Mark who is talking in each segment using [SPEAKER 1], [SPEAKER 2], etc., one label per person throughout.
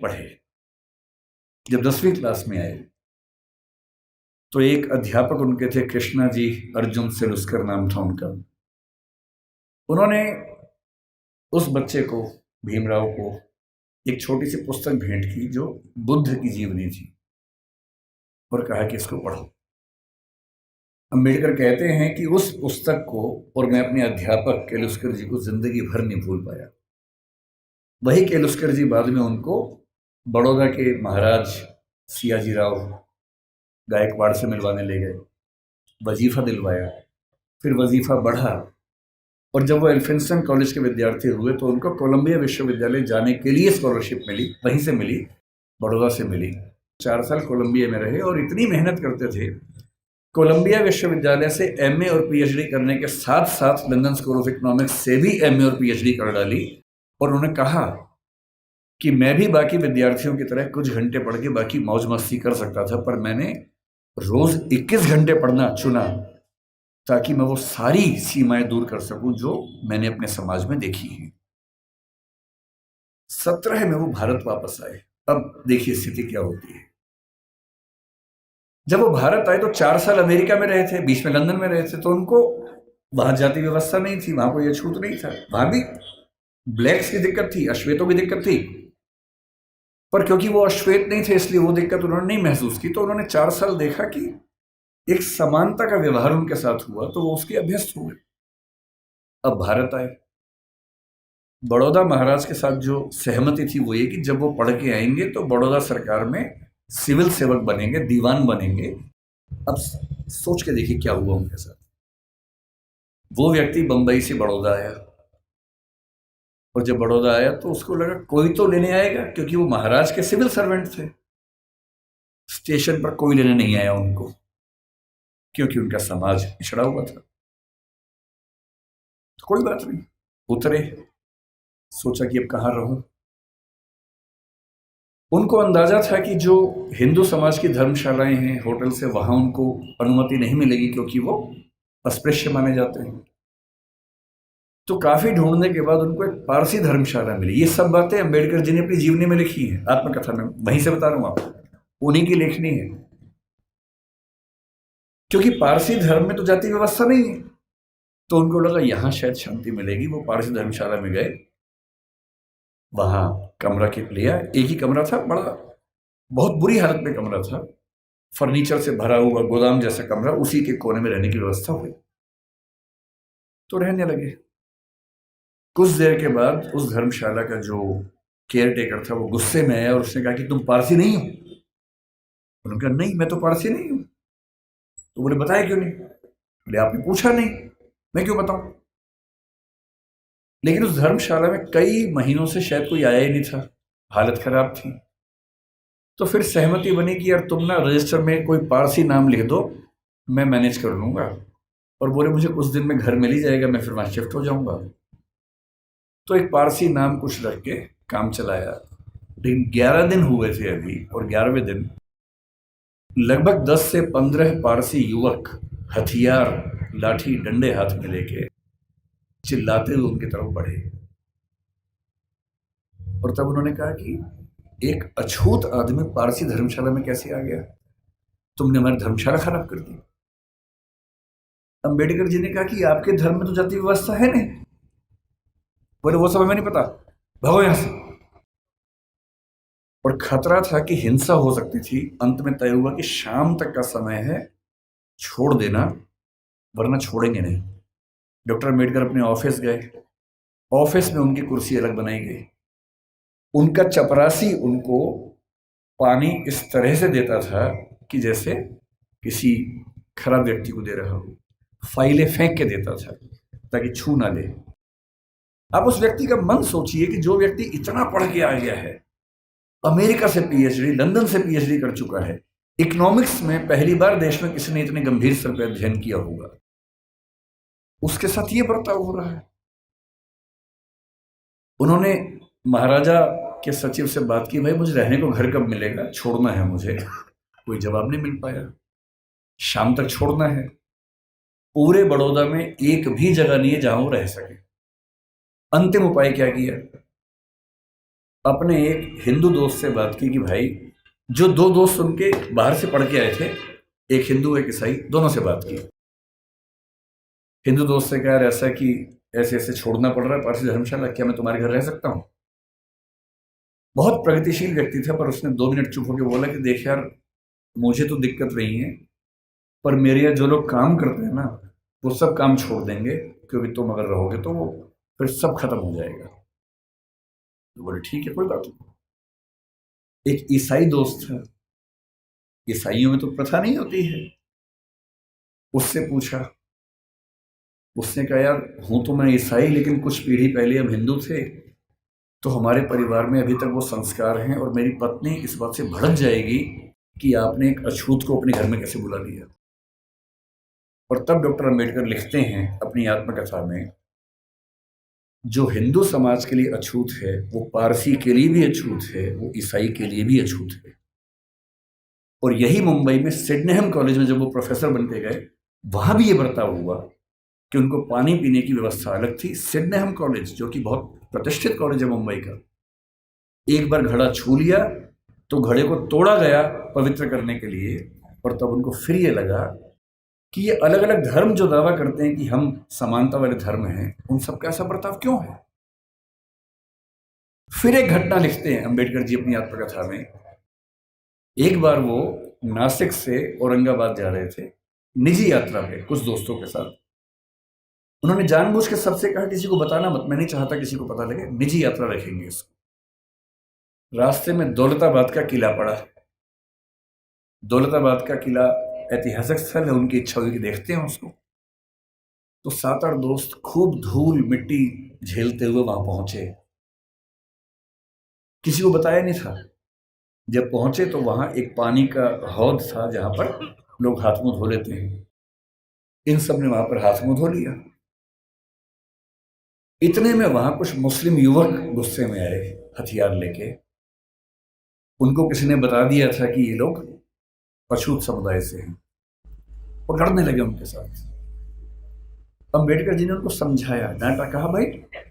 [SPEAKER 1] पढ़े। जब 10वीं क्लास में आए तो एक अध्यापक उनके थे, कृष्णा जी अर्जुन सेलुस्कर नाम था उनका। उन्होंने उस बच्चे को, भीमराव को, एक छोटी सी पुस्तक भेंट की जो बुद्ध की जीवनी थी और कहा कि इसको पढ़ो। अम्बेडकर कहते हैं कि उस पुस्तक को और मैं अपने अध्यापक केलुस्कर जी को जिंदगी भर नहीं भूल पाया। वही केलुस्कर जी बाद में उनको बड़ौदा के महाराज सियाजी राव गायकवाड़ से मिलवाने ले गए, वजीफा दिलवाया, फिर वजीफा बढ़ा और जब वो एल्फिंस्टन कॉलेज के विद्यार्थी हुए तो उनको कोलंबिया विश्वविद्यालय जाने के लिए स्कॉलरशिप मिली, वहीं से मिली, बड़ौदा से मिली। 4 साल कोलंबिया में रहे और इतनी मेहनत करते थे, कोलंबिया विश्वविद्यालय से एमए और पीएचडी करने के साथ साथ लंदन स्कूल ऑफ इकोनॉमिक्स से भी एमए और पीएचडी कर डाली। और उन्होंने कहा कि मैं भी बाकी विद्यार्थियों की तरह कुछ घंटे पढ़ के बाकी मौज मस्ती कर सकता था, पर मैंने रोज 21 घंटे पढ़ना चुना ताकि मैं वो सारी सीमाएं दूर कर सकूं जो मैंने अपने समाज में देखी हैं। 17 में वो भारत वापस आए। अब देखिए स्थिति क्या होती है। जब वो भारत आए तो 4 साल अमेरिका में रहे थे, बीच में लंदन में रहे थे, तो उनको वहां जाति व्यवस्था नहीं थी, वहां कोई अछूत नहीं था। वहां भी ब्लैक्स की दिक्कत थी, अश्वेतों की दिक्कत थी, पर क्योंकि वो अश्वेत नहीं थे इसलिए वो दिक्कत उन्होंने नहीं महसूस की। तो उन्होंने 4 साल देखा कि एक समानता का व्यवहार उनके साथ हुआ, तो वो उसके अभ्यस्त हुए। अब भारत आए, बड़ौदा महाराज के साथ जो सहमति थी वो ये कि जब वो पढ़ के आएंगे तो बड़ौदा सरकार में सिविल सेवक बनेंगे, दीवान बनेंगे। अब सोच के देखिए क्या हुआ उनके साथ। वो व्यक्ति बंबई से बड़ौदा आया और जब बड़ौदा आया तो उसको लगा कोई तो लेने आएगा, क्योंकि वो महाराज के सिविल सर्वेंट थे। स्टेशन पर कोई लेने नहीं आया उनको, क्योंकि उनका समाज पिछड़ा हुआ था। तो कोई बात नहीं, उतरे, सोचा कि अब कहाँ रहूं। उनको अंदाजा था कि जो हिंदू समाज की धर्मशालाएं हैं, होटल से, वहां उनको अनुमति नहीं मिलेगी क्योंकि वो अस्पृश्य माने जाते हैं। तो काफी ढूंढने के बाद उनको एक पारसी धर्मशाला मिली। ये सब बातें अम्बेडकर जी ने अपनी जीवनी में लिखी है, आत्मकथा में, वहीं से बता रहा हूं आपको, उन्हीं की लेखनी है। क्योंकि पारसी धर्म में तो जाति व्यवस्था नहीं है, तो उनको लगा यहां शायद शांति मिलेगी। वो पारसी धर्मशाला में गए, वहां कमरा लिया। एक ही कमरा था, बड़ा बहुत बुरी हालत में कमरा था, फर्नीचर से भरा हुआ गोदाम जैसा कमरा, उसी के कोने में रहने की व्यवस्था हुई। तो रहने लगे। कुछ देर के बाद उस धर्मशाला का जो केयर टेकर था वो गुस्से में आया और उसने कहा कि तुम पारसी नहीं हो। उन्होंने कहा नहीं, मैं तो पारसी नहीं हूं। तो बोले बताया क्यों नहीं? बोले आपने पूछा नहीं, मैं क्यों बताऊं। लेकिन उस धर्मशाला में कई महीनों से शायद कोई आया ही नहीं था, हालत खराब थी। तो फिर सहमति बनी कि यार तुम ना रजिस्टर में कोई पारसी नाम लिख दो, मैं मैनेज कर लूंगा। और बोले मुझे कुछ दिन में घर मिल ही जाएगा, मैं फिर वहां शिफ्ट हो जाऊंगा। तो एक पारसी नाम कुछ रख के काम चलाया। लेकिन 11 दिन हुए थे अभी, और 11वें दिन लगभग 10 से 15 पारसी युवक हथियार, लाठी, डंडे हाथ में लेके चिल्लाते हुए उनकी तरफ बढ़े। और तब उन्होंने कहा कि एक अछूत आदमी पारसी धर्मशाला में कैसे आ गया, तुमने हमारी धर्मशाला खराब कर दी। अंबेडकर जी ने कहा कि आपके धर्म में तो जाति व्यवस्था है नहीं। बोले वो सब हमें नहीं पता, भागो यहां से। और खतरा था कि हिंसा हो सकती थी। अंत में तय हुआ कि शाम तक का समय है, छोड़ देना वरना छोड़ेंगे नहीं। डॉक्टर अम्बेडकर अपने ऑफिस गए। ऑफिस में उनकी कुर्सी अलग बनाई गई। उनका चपरासी उनको पानी इस तरह से देता था कि जैसे किसी खराब व्यक्ति को दे रहा हो। फाइलें फेंक के देता था ताकि छू ना ले। आप उस व्यक्ति का मन सोचिए कि जो व्यक्ति इतना पढ़ के आ गया है, अमेरिका से पीएचडी, लंदन से पीएचडी कर चुका है, इकोनॉमिक्स में पहली बार देश में किसी ने इतने गंभीर स्तर पर अध्ययन किया होगा, उसके साथ ये बर्ताव हो रहा है। उन्होंने महाराजा के सचिव से बात की, भाई मुझे रहने को घर कब मिलेगा, छोड़ना है मुझे। कोई जवाब नहीं मिल पाया। शाम तक छोड़ना है। पूरे बड़ौदा में एक भी जगह नहीं है जहां वो रह सके। अंतिम उपाय क्या किया? अपने एक हिंदू दोस्त से बात की कि भाई, जो दो दोस्त उनके बाहर से पढ़ के आए थे, एक हिंदू एक ईसाई, दोनों से बात की। हिंदू दोस्त से कहा, यार ऐसा कि ऐसे ऐसे छोड़ना पड़ रहा है पारसी धर्मशाला, क्या मैं तुम्हारे घर रह सकता हूँ? बहुत प्रगतिशील व्यक्ति था, पर उसने 2 मिनट चुप होकर बोला कि देख यार, मुझे तो दिक्कत नहीं है, पर मेरे यहाँ जो लोग काम करते हैं ना, वो सब काम छोड़ देंगे, क्योंकि तुम अगर रहोगे तो वो फिर सब खत्म हो जाएगा। तो बोले ठीक है, कोई बात नहीं। एक ईसाई दोस्त था, ईसाइयों में तो प्रथा नहीं होती है, उससे पूछा। उसने कहा, यार हूं तो मैं ईसाई, लेकिन कुछ पीढ़ी पहले हम हिंदू थे, तो हमारे परिवार में अभी तक वो संस्कार हैं, और मेरी पत्नी इस बात से भड़क जाएगी कि आपने एक अछूत को अपने घर में कैसे बुला लिया। और तब डॉक्टर अंबेडकर लिखते हैं अपनी आत्मकथा में, जो हिंदू समाज के लिए अछूत है वो पारसी के लिए भी अछूत है, वो ईसाई के लिए भी अछूत है। और यही मुंबई में सिडनेहम कॉलेज में जब वो प्रोफेसर बन के गए, वहां भी ये बर्ताव हुआ कि उनको पानी पीने की व्यवस्था अलग थी। सिडनेहम कॉलेज, जो कि बहुत प्रतिष्ठित कॉलेज है मुंबई का, एक बार घड़ा छू लिया तो घड़े को तोड़ा गया पवित्र करने के लिए। और तब उनको फिर ये लगा कि ये अलग अलग धर्म जो दावा करते हैं कि हम समानता वाले धर्म हैं, उन सबका ऐसा बर्ताव क्यों है। फिर एक घटना लिखते हैं अंबेडकर जी अपनी आत्मकथा में। एक बार वो नासिक से औरंगाबाद जा रहे थे निजी यात्रा पे कुछ दोस्तों के साथ। उन्होंने जानबूझ के सबसे कहा, किसी को बताना मत, मैं नहीं चाहता किसी को पता लगे, निजी यात्रा रखेंगे इसको। रास्ते में दौलताबाद का किला पड़ा। दौलताबाद का किला ऐतिहासिक स्थल है, उनकी इच्छा हुई कि देखते हैं उसको। तो 7-8 दोस्त खूब धूल मिट्टी झेलते हुए वहां पहुंचे। किसी को बताया नहीं था। जब पहुंचे तो वहां एक पानी का हौद था जहां पर लोग हाथ मुंह धो लेते हैं। इन सब ने वहां पर हाथ मुंह धो लिया। इतने में वहां कुछ मुस्लिम युवक गुस्से में आए हथियार लेके। उनको किसी ने बता दिया था कि ये लोग अछूत समुदाय से हैं, और लड़ने लगे उनके साथ। अंबेडकर जी ने उनको समझाया, डांटा, कहा भाई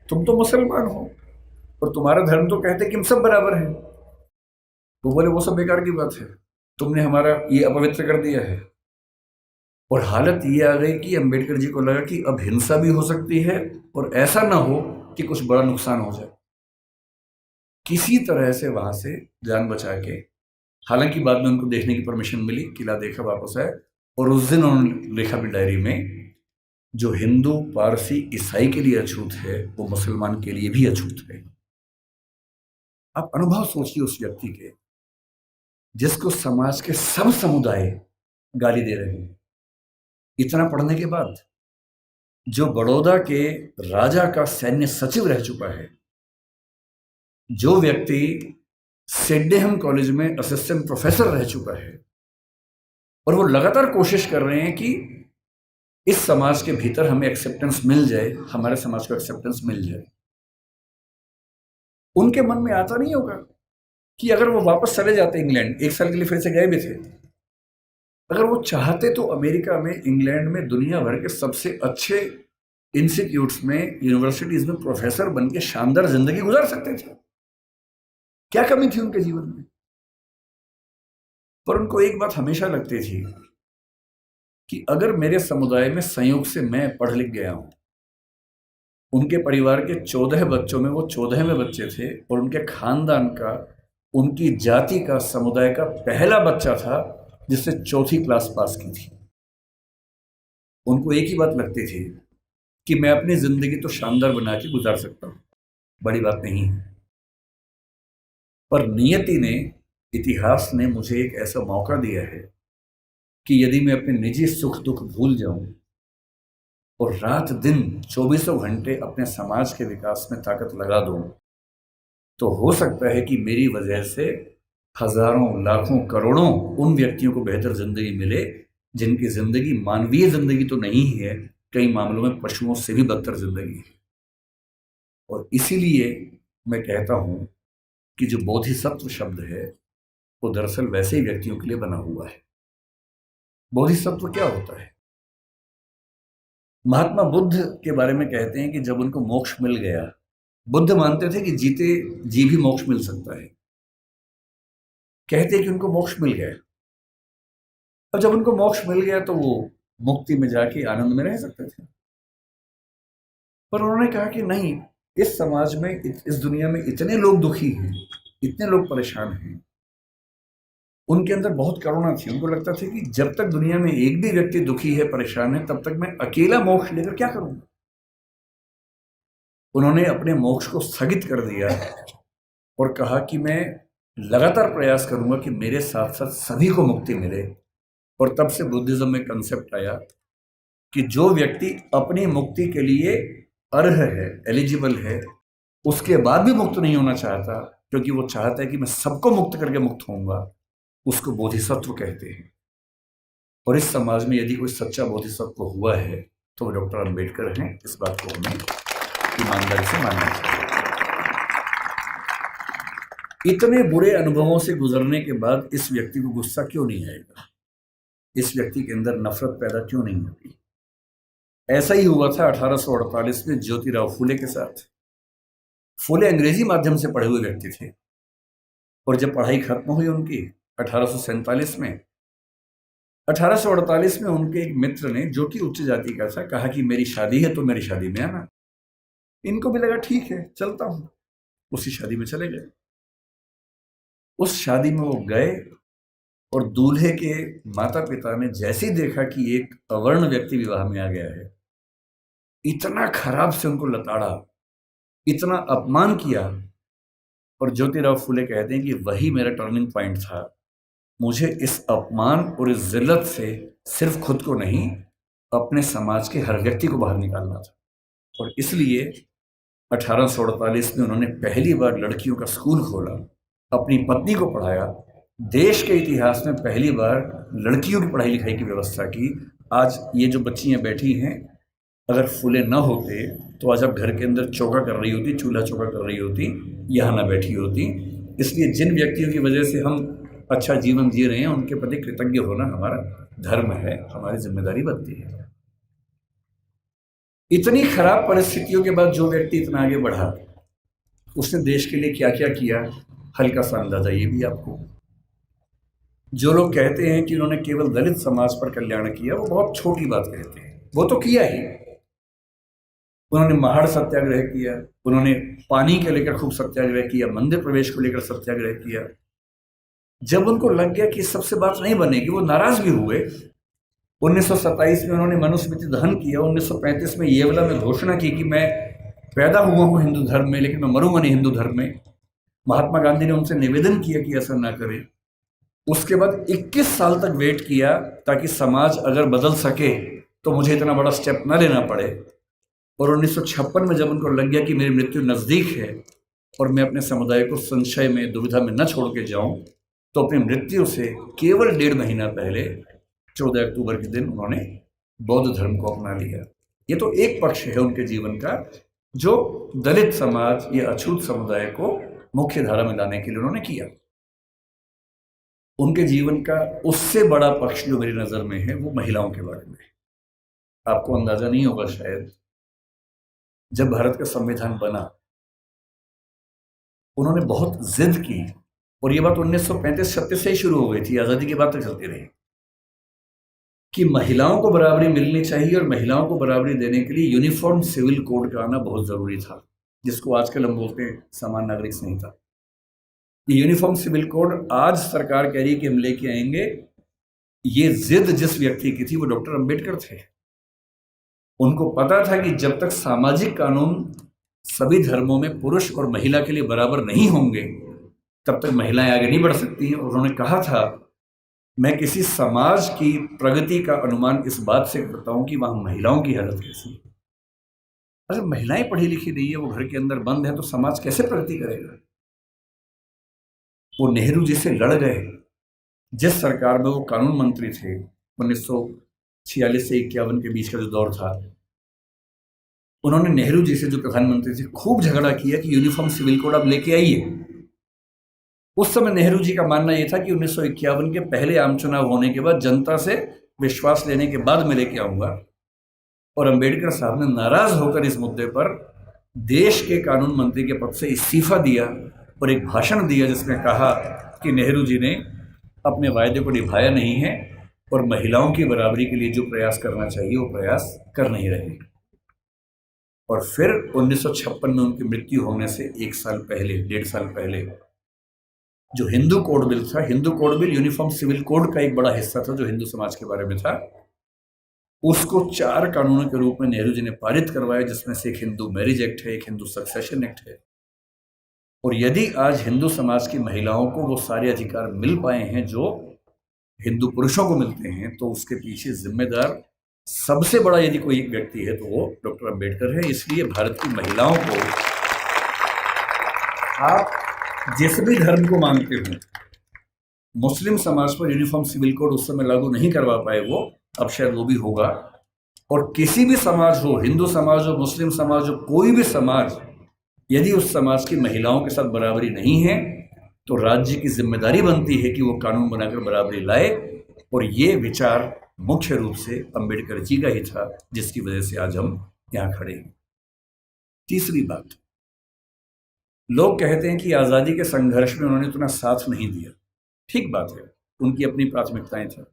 [SPEAKER 1] तुम तो मुसलमान हो और तुम्हारा धर्म तो कहते कि हम सब बराबर हैं। वो बोले वो सब बेकार की बात है, तुमने हमारा ये अपवित्र कर दिया है। और हालत ये आ गई कि अंबेडकर जी को लगा कि अब हिंसा भी हो सकती है, और ऐसा ना हो कि कुछ बड़ा नुकसान हो जाए। किसी तरह से वहां से जान बचा के, हालांकि बाद में उनको देखने की परमिशन मिली, किला देखा, वापस आए। और उस दिन उन्होंने लिखा भी डायरी में, जो हिंदू पारसी ईसाई के लिए अछूत है वो मुसलमान के लिए भी अछूत है। आप अनुभव सोचिए उस व्यक्ति के, जिसको समाज के सब समुदाय गाली दे रहे हैं। इतना पढ़ने के बाद, जो बड़ौदा के राजा का सैन्य सचिव रह चुका है, जो व्यक्ति सिडनेहम कॉलेज में असिस्टेंट प्रोफेसर रह चुका है, और वो लगातार कोशिश कर रहे हैं कि इस समाज के भीतर हमें एक्सेप्टेंस मिल जाए, हमारे समाज को एक्सेप्टेंस मिल जाए। उनके मन में आता नहीं होगा कि अगर वो वापस चले जाते इंग्लैंड, 1 साल के लिए फिर से गए भी थे, अगर वो चाहते तो अमेरिका में, इंग्लैंड में, दुनिया भर के सबसे अच्छे इंस्टीट्यूट्स में, यूनिवर्सिटीज में प्रोफेसर बन के शानदार जिंदगी गुजार सकते थे। क्या कमी थी उनके जीवन में? पर उनको एक बात हमेशा लगती थी कि अगर मेरे समुदाय में संयोग से मैं पढ़ लिख गया हूं, उनके परिवार के 14 बच्चों में वो 14वें बच्चे थे, और उनके खानदान का, उनकी जाति का, समुदाय का पहला बच्चा था जिसने 4th क्लास पास की थी। उनको एक ही बात लगती थी कि मैं अपनी जिंदगी तो शानदार बना के गुजार सकता हूं, बड़ी बात नहीं है। पर नियति ने, इतिहास ने मुझे एक ऐसा मौका दिया है कि यदि मैं अपने निजी सुख दुख भूल जाऊं और रात दिन 24 घंटे अपने समाज के विकास में ताकत लगा दूं, तो हो सकता है कि मेरी वजह से हजारों, लाखों, करोड़ों उन व्यक्तियों को बेहतर जिंदगी मिले जिनकी जिंदगी मानवीय जिंदगी तो नहीं है, कई मामलों में पशुओं से भी बदतर जिंदगी है। और इसीलिए मैं कहता हूं कि जो बोधिसत्व शब्द है वो दरअसल वैसे ही व्यक्तियों के लिए बना हुआ है। बोधिसत्व क्या होता है? महात्मा बुद्ध के बारे में कहते हैं कि जब उनको मोक्ष मिल गया बुद्ध मानते थे कि जीते जी भी मोक्ष मिल सकता है। कहते कि उनको मोक्ष मिल गया। और जब उनको मोक्ष मिल गया तो वो मुक्ति में जाके आनंद में रह सकते थे। पर उन्होंने कहा कि नहीं, इस समाज में, इस दुनिया में इतने लोग दुखी हैं, इतने लोग परेशान हैं। उनके अंदर बहुत करुणा थी। उनको लगता था कि जब तक दुनिया में एक भी व्यक्ति दुखी है, परेशान है, तब तक मैं अकेला मोक्ष लेकर क्या करूंगा। उन्होंने अपने मोक्ष को स्थगित कर दिया और कहा कि मैं लगातार प्रयास करूंगा कि मेरे साथ साथ सभी को मुक्ति मिले। और तब से बुद्धिज्म में कंसेप्ट आया कि जो व्यक्ति अपनी मुक्ति के लिए अर्ह है, एलिजिबल है, उसके बाद भी मुक्त नहीं होना चाहता, क्योंकि वो चाहता है कि मैं सबको मुक्त करके मुक्त होऊंगा, उसको बोधिसत्व कहते हैं। और इस समाज में यदि कोई सच्चा बोधिसत्व हुआ है तो वो डॉक्टर अंबेडकर हैं। इस बात को हमें ईमानदारी से मानना चाहिए। इतने बुरे अनुभवों से गुजरने के बाद इस व्यक्ति को गुस्सा क्यों नहीं आएगा? इस व्यक्ति के अंदर नफरत पैदा क्यों नहीं होती? ऐसा ही हुआ था 1848 में ज्योतिराव फूले के साथ। फूले अंग्रेजी माध्यम से पढ़े हुए व्यक्ति थे और जब पढ़ाई खत्म हुई उनकी 1847 में, 1848 में उनके एक मित्र ने, जो कि उच्च जाति का था, कहा कि मेरी शादी है तो मेरी शादी में आना। इनको भी लगा ठीक है, चलता हूं। उसी शादी में चले गए। उस शादी में वो गए और दूल्हे के माता पिता ने जैसे ही देखा कि एक अवर्ण व्यक्ति विवाह में आ गया है, इतना खराब से उनको लताड़ा, इतना अपमान किया। और ज्योतिराव फूले कहते हैं कि वही मेरा टर्निंग पॉइंट था। मुझे इस अपमान और इस जिल्लत से सिर्फ खुद को नहीं, अपने समाज के हर व्यक्ति को बाहर निकालना था। और इसलिए 1848 में उन्होंने पहली बार लड़कियों का स्कूल खोला, अपनी पत्नी को पढ़ाया, देश के इतिहास में पहली बार लड़कियों की पढ़ाई लिखाई की व्यवस्था की। आज ये जो बच्चियां बैठी हैं, अगर फूले न होते तो आज आप घर के अंदर चौका कर रही होती, चूल्हा चौका कर रही होती, यहाँ ना बैठी होती। इसलिए जिन व्यक्तियों की वजह से हम अच्छा जीवन जी रहे हैं, उनके प्रति कृतज्ञ होना हमारा धर्म है, हमारी जिम्मेदारी बनती है। इतनी खराब परिस्थितियों के बाद जो व्यक्ति इतना आगे बढ़ा, उसने देश के लिए क्या क्या किया, हल्का सा अंदाजा ये भी आपको। जो लोग कहते हैं कि उन्होंने केवल दलित समाज पर कल्याण किया, वो बहुत छोटी बात कहते हैं। वो तो किया ही। उन्होंने महाड़ सत्याग्रह किया, उन्होंने पानी के लेकर खूब सत्याग्रह किया, मंदिर प्रवेश को लेकर सत्याग्रह किया। जब उनको लग गया कि सबसे बात नहीं बनेगी, वो नाराज भी हुए। 1927 में उन्होंने मनुस्मृति दहन किया। 1935 में येवला में घोषणा की कि मैं पैदा हुआ हूँ हिंदू धर्म में, लेकिन मैं मरूंगा नहीं हिंदू धर्म में। महात्मा गांधी ने उनसे निवेदन किया कि ऐसा ना करें। उसके बाद 21 साल तक वेट किया ताकि समाज अगर बदल सके तो मुझे इतना बड़ा स्टेप ना लेना पड़े। और 1956 में जब उनको लग गया कि मेरी मृत्यु नज़दीक है और मैं अपने समुदाय को संशय में, दुविधा में न छोड़ के जाऊं, तो अपनी मृत्यु से केवल 1.5 महीना पहले 14 अक्टूबर के दिन उन्होंने बौद्ध धर्म को अपना लिया। ये तो एक पक्ष है उनके जीवन का, जो दलित समाज या अछूत समुदाय को मुख्य धारा में लाने के लिए उन्होंने किया। उनके जीवन का उससे बड़ा पक्ष जो मेरी नज़र में है, वो महिलाओं के बारे में। आपको अंदाजा नहीं होगा शायद, जब भारत का संविधान बना, उन्होंने बहुत जिद की। और ये बात 1935-36 से ही शुरू हो गई थी, आज़ादी के बाद तक चलती रही, कि महिलाओं को बराबरी मिलनी चाहिए। और महिलाओं को बराबरी देने के लिए यूनिफॉर्म सिविल कोड का आना बहुत ज़रूरी था, जिसको आजकल हम बोलते हैं समान नागरिक संहिता। ये यूनिफॉर्म सिविल कोड आज सरकार कह रही कि हम लेके आएंगे। ये जिद जिस व्यक्ति की थी, वो डॉक्टर अंबेडकर थे। उनको पता था कि जब तक सामाजिक कानून सभी धर्मों में पुरुष और महिला के लिए बराबर नहीं होंगे, तब तक महिलाएं आगे नहीं बढ़ सकती हैं। और उन्होंने कहा था, मैं किसी समाज की प्रगति का अनुमान इस बात से करता हूं कि वहां महिलाओं की हालत कैसी है। अगर महिलाएं पढ़ी लिखी नहीं है, वो घर के अंदर बंद है, तो समाज कैसे प्रगति करेगा? वो नेहरू जी से लड़ गए। जिस सरकार में वो कानून मंत्री थे, 1946 से 51 के बीच का जो दौर था, उन्होंने नेहरू जी से, जो प्रधानमंत्री थे, खूब झगड़ा किया कि यूनिफॉर्म सिविल कोड आप लेके आइए। उस समय नेहरू जी का मानना यह था कि 1951 के पहले आम चुनाव होने के बाद, जनता से विश्वास लेने के बाद मैं लेके आऊंगा। और अंबेडकर साहब ने नाराज होकर इस मुद्दे पर देश के कानून मंत्री के पद से इस्तीफा दिया और एक भाषण दिया जिसमें कहा कि नेहरू जी ने अपने वायदे को निभाया नहीं है और महिलाओं की बराबरी के लिए जो प्रयास करना चाहिए वो प्रयास कर नहीं रहे। और फिर 1956 में उनकी मृत्यु होने से 1.5 साल पहले जो हिंदू कोड बिल था, Hindu code bill uniform civil code का एक बड़ा हिस्सा था जो हिंदू समाज के बारे में था, उसको 4 कानूनों के रूप में नेहरू जी ने पारित करवाया, जिसमें से एक हिंदू मैरिज एक्ट है, एक हिंदू सक्सेशन एक्ट है। और यदि आज हिंदू समाज की महिलाओं को वो सारे अधिकार मिल पाए हैं जो हिंदू पुरुषों को मिलते हैं, तो उसके पीछे जिम्मेदार सबसे बड़ा यदि कोई एक व्यक्ति है तो वो डॉक्टर अंबेडकर है। इसलिए भारत की महिलाओं को, आप जिस भी धर्म को मानते हो, मुस्लिम समाज पर यूनिफॉर्म सिविल कोड उस समय लागू नहीं करवा पाए वो, अब शायद वो भी होगा। और किसी भी समाज हो, हिंदू समाज हो, मुस्लिम समाज हो, कोई भी समाज, यदि उस समाज की महिलाओं के साथ बराबरी नहीं है तो राज्य की जिम्मेदारी बनती है कि वो कानून बनाकर बराबरी लाए। और ये विचार मुख्य रूप से अंबेडकर जी का ही था, जिसकी वजह से आज हम यहाँ खड़े हैं। तीसरी बात, लोग कहते हैं कि आज़ादी के संघर्ष में उन्होंने उतना साथ नहीं दिया। ठीक बात है, उनकी अपनी प्राथमिकताएं थी।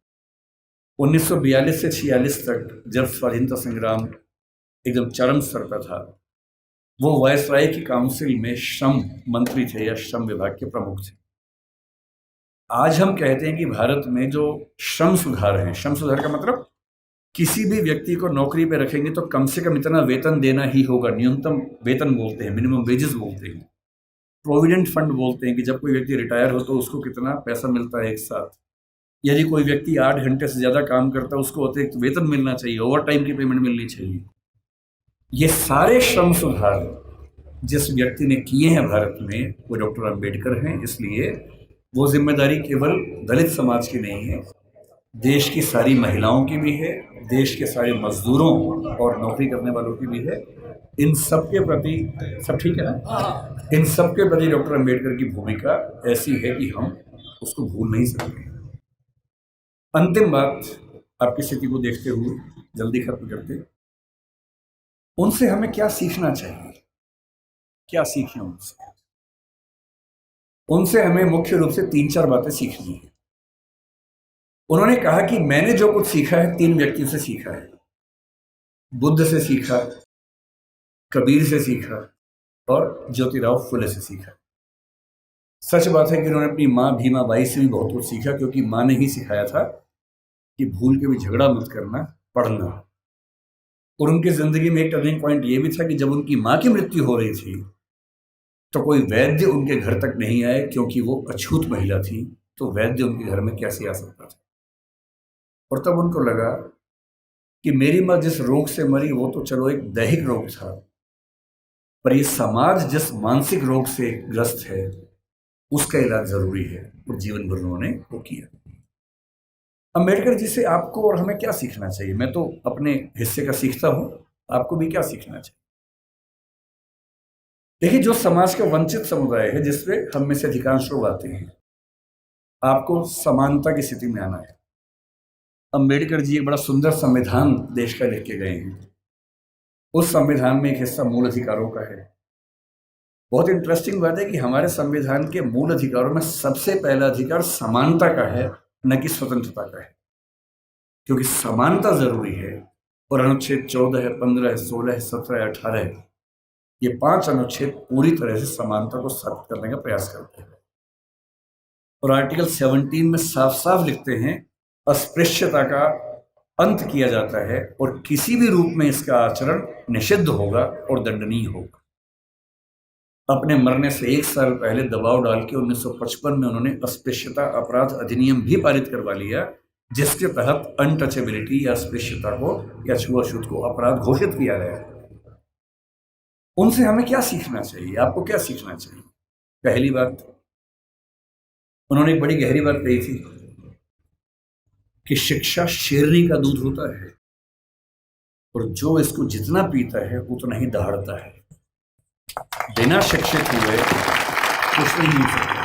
[SPEAKER 1] 1942 से 46 तक जब स्वाधीनता संग्राम एकदम चरम स्तर पर था, वो वायसराय की काउंसिल में श्रम मंत्री थे या श्रम विभाग के प्रमुख थे। आज हम कहते हैं कि भारत में जो श्रम सुधार हैं, श्रम सुधार का मतलब किसी भी व्यक्ति को नौकरी पे रखेंगे तो कम से कम इतना वेतन देना ही होगा। न्यूनतम वेतन बोलते हैं, मिनिमम वेजेस बोलते हैं, प्रोविडेंट फंड बोलते हैं कि जब कोई व्यक्ति रिटायर हो तो उसको कितना पैसा मिलता है एक साथ। यदि कोई व्यक्ति 8 घंटे से ज़्यादा काम करता है उसको अतिरिक्त वेतन मिलना चाहिए, ओवर टाइम की पेमेंट मिलनी चाहिए। ये सारे श्रम सुधार जिस व्यक्ति ने किए हैं भारत में, वो डॉक्टर अंबेडकर हैं। इसलिए वो जिम्मेदारी केवल दलित समाज की नहीं है, देश की सारी महिलाओं की भी है, देश के सारे मजदूरों और नौकरी करने वालों की भी है। इन सब के प्रति, सब ठीक है ना, इन सब के प्रति डॉक्टर अंबेडकर की भूमिका ऐसी है कि हम उसको भूल नहीं सकते। अंतिम बात, आपकी स्थिति को देखते हुए जल्दी खत्म करते, उनसे हमें क्या सीखना चाहिए, क्या सीखें उनसे? उनसे हमें मुख्य रूप से 3-4 बातें सीखनी है। उन्होंने कहा कि मैंने जो कुछ सीखा है 3 व्यक्तियों से सीखा है, बुद्ध से सीखा, कबीर से सीखा और ज्योतिराव फुले से सीखा। सच बात है कि उन्होंने अपनी माँ भीमा बाई से भी बहुत कुछ सीखा, क्योंकि माँ ने ही सिखाया था कि भूल के भी झगड़ा मत करना, पढ़ना। और उनकी जिंदगी में एक टर्निंग पॉइंट ये भी था कि जब उनकी माँ की मृत्यु हो रही थी तो कोई वैद्य उनके घर तक नहीं आए, क्योंकि वो अछूत महिला थी, तो वैद्य उनके घर में कैसे आ सकता था। और तब उनको लगा कि मेरी माँ जिस रोग से मरी वो तो चलो एक दैहिक रोग था, पर ये समाज जिस मानसिक रोग से ग्रस्त है उसका इलाज जरूरी है। और जीवन भर उन्होंने वो किया। अंबेडकर जी से आपको और हमें क्या सीखना चाहिए? मैं तो अपने हिस्से का सीखता हूं, आपको भी क्या सीखना चाहिए? देखिए, जो समाज का वंचित समुदाय है जिसपे हम में से अधिकांश लोग आते हैं, आपको समानता की स्थिति में आना है। अंबेडकर जी एक बड़ा सुंदर संविधान देश का लिख के गए हैं। उस संविधान में एक हिस्सा मूल अधिकारों का है। बहुत इंटरेस्टिंग बात है कि हमारे संविधान के मूल अधिकारों में सबसे पहला अधिकार समानता का है, न कि स्वतंत्रता का है, क्योंकि समानता जरूरी है। और अनुच्छेद 14 है, 15 है, 16 है, 17 है, 18 है, ये 5 अनुच्छेद पूरी तरह से समानता को स्थापित करने का प्रयास करते हैं। और आर्टिकल 17 में साफ साफ लिखते हैं, अस्पृश्यता का अंत किया जाता है और किसी भी रूप में इसका आचरण निषिद्ध होगा और दंडनीय होगा। अपने मरने से 1 साल पहले दबाव डाल के 1955 में उन्होंने अस्पृश्यता अपराध अधिनियम भी पारित करवा लिया, जिसके तहत अनटचेबिलिटी या अस्पृश्यता को या छुआछूत को अपराध घोषित किया गया। उनसे हमें क्या सीखना चाहिए? आपको क्या सीखना चाहिए? पहली बात, उन्होंने एक बड़ी गहरी बात कही थी कि शिक्षा शेरनी का दूध होता है और जो इसको जितना पीता है उतना ही दहाड़ता है। बिना शिक्षित हुए कुछ नहीं हो सकता।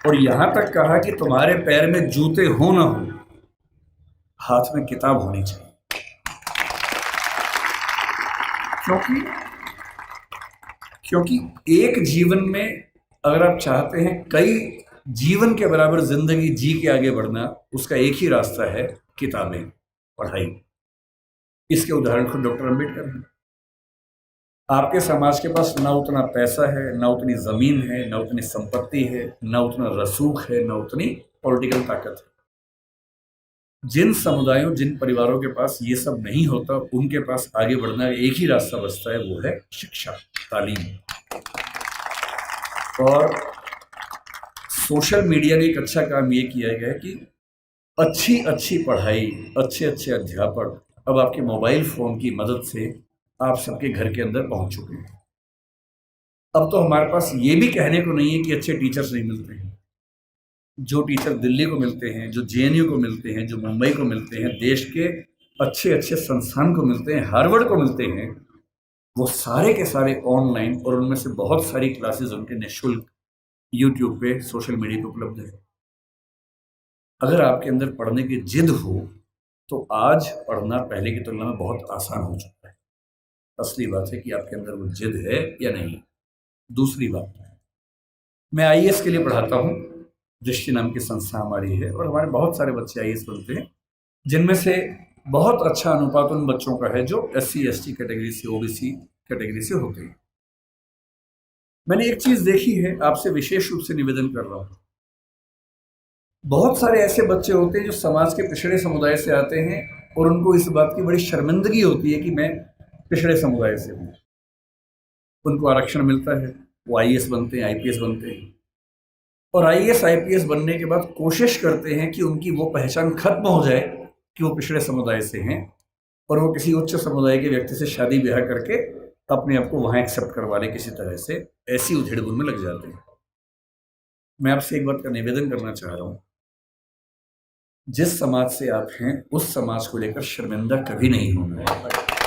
[SPEAKER 1] और यहां तक कहा कि तुम्हारे पैर में जूते हो ना हो, हाथ में किताब होनी चाहिए। क्योंकि क्योंकि एक जीवन में अगर आप चाहते हैं कई जीवन के बराबर जिंदगी जी के आगे बढ़ना, उसका एक ही रास्ता है, किताबें, पढ़ाई। इसके उदाहरण खुद डॉक्टर अंबेडकर हैं। आपके समाज के पास ना उतना पैसा है, ना उतनी जमीन है, ना उतनी संपत्ति है, ना उतना रसूख है, ना उतनी पॉलिटिकल ताकत है। जिन समुदायों, जिन परिवारों के पास ये सब नहीं होता, उनके पास आगे बढ़ना एक ही रास्ता बचता है, वो है शिक्षा, तालीम। और सोशल मीडिया ने एक अच्छा काम ये किया है कि अच्छी अच्छी पढ़ाई, अच्छे अच्छे अध्यापक अब आपके मोबाइल फोन की मदद से आप सबके घर के अंदर पहुंच चुके हैं। अब तो हमारे पास ये भी कहने को नहीं है कि अच्छे टीचर्स नहीं मिलते हैं। जो टीचर दिल्ली को मिलते हैं, जो जेएनयू को मिलते हैं, जो मुंबई को मिलते हैं, देश के अच्छे अच्छे संस्थान को मिलते हैं, हार्वर्ड को मिलते हैं, वो सारे के सारे ऑनलाइन, और उनमें से बहुत सारी क्लासेस उनके निःशुल्क यूट्यूब पे, सोशल मीडिया पे उपलब्ध है। अगर आपके अंदर पढ़ने की जिद हो तो आज पढ़ना पहले की तुलना में बहुत आसान हो चुका है। असली बात है कि आपके अंदर वो जिद है या नहीं। दूसरी बात, मैं आईएएस के लिए पढ़ाता हूँ। दृष्टि नाम की संस्था हमारी है और हमारे बहुत सारे बच्चे आईएएस बनते हैं, जिनमें से बहुत अच्छा अनुपात उन बच्चों का है जो एससी एसटी कैटेगरी से, ओबीसी कैटेगरी से होते हैं। मैंने एक चीज देखी है, आपसे विशेष रूप से निवेदन कर रहा हूं। बहुत सारे ऐसे बच्चे होते हैं जो समाज के पिछड़े समुदाय से आते हैं और उनको इस बात की बड़ी शर्मिंदगी होती है कि मैं पिछड़े समुदाय से हूं। उनको आरक्षण मिलता है, वो आईएएस बनते हैं, आईपीएस बनते हैं, और आईएएस आईपीएस बनने के बाद कोशिश करते हैं कि उनकी वो पहचान खत्म हो जाए कि वो पिछड़े समुदाय से हैं, और वो किसी उच्च समुदाय के व्यक्ति से शादी ब्याह करके अपने आप को वहां एक्सेप्ट करवा ले किसी तरह से। ऐसी उधेड़-बुन में लग जाते हैं। मैं आपसे एक बात का निवेदन करना चाह रहा हूं, जिस समाज से आप हैं उस समाज को लेकर शर्मिंदा कभी नहीं होना है।